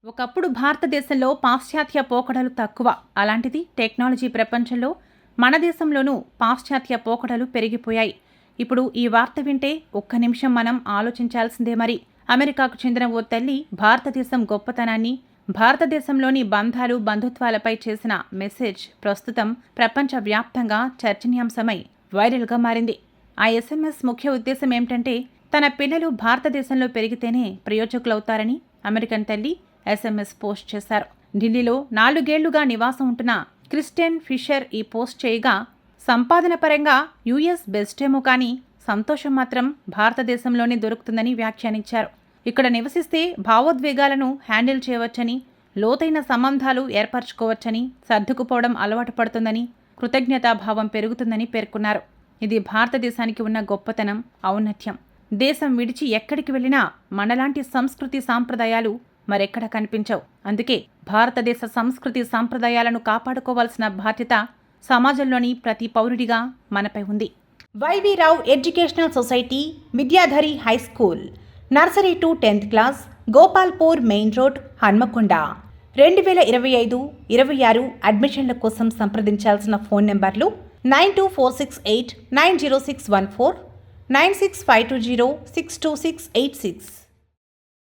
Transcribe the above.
ఒకప్పుడు భారతదేశంలో పాశ్చాత్య పోకడలు తక్కువ. అలాంటిది టెక్నాలజీ ప్రపంచంలో మన దేశంలోనూ పాశ్చాత్య పోకడలు పెరిగిపోయాయి. ఇప్పుడు ఈ వార్త వింటే ఒక్క నిమిషం మనం ఆలోచించాల్సిందే. మరి అమెరికాకు చెందిన ఓ తల్లి భారతదేశం గొప్పతనాన్ని, భారతదేశంలోని బంధాలు బంధుత్వాలపై చేసిన మెసేజ్ ప్రస్తుతం ప్రపంచవ్యాప్తంగా చర్చనీయాంశమై వైరల్గా మారింది. ఆ ఎస్ఎంఎస్ ముఖ్య ఉద్దేశం ఏమిటంటే, తన పిల్లలు భారతదేశంలో పెరిగితేనే ప్రయోజకులవుతారని అమెరికన్ తల్లి ఎస్ఎంఎస్ పోస్ట్ చేశారు. ఢిల్లీలో 4 ఏళ్లుగా నివాసం ఉంటున్న క్రిస్టియన్ ఫిషర్ ఈ పోస్ట్ చేయగా, సంపాదన పరంగా యుఎస్ బెస్టేమో కానీ సంతోషం మాత్రం భారతదేశంలోనే దొరుకుతుందని వ్యాఖ్యానించారు. ఇక్కడ నివసిస్తే భావోద్వేగాలను హ్యాండిల్ చేయవచ్చని, లోతైన సంబంధాలు ఏర్పరచుకోవచ్చని, సర్దుకుపోవడం అలవాటు పడుతుందని, కృతజ్ఞతాభావం పెరుగుతుందని పేర్కొన్నారు. ఇది భారతదేశానికి ఉన్న గొప్పతనం, ఔన్నత్యం. దేశం విడిచి ఎక్కడికి వెళ్ళినా మనలాంటి సంస్కృతి సాంప్రదాయాలు మరెక్కడ కనిపించవు. అందుకే భారతదేశ సంస్కృతి సాంప్రదాయాలను కాపాడుకోవాల్సిన బాధ్యత సమాజంలోని ప్రతి పౌరుడిగా మనపై ఉంది. YV Rao educational society, Vidyadhari high school, nursery to 10th class, Gopalpur main road, Hanmakonda. 2025-26 అడ్మిషన్ల కోసం సంప్రదించాల్సిన ఫోన్ నెంబర్లు 9246890614, 96520622686.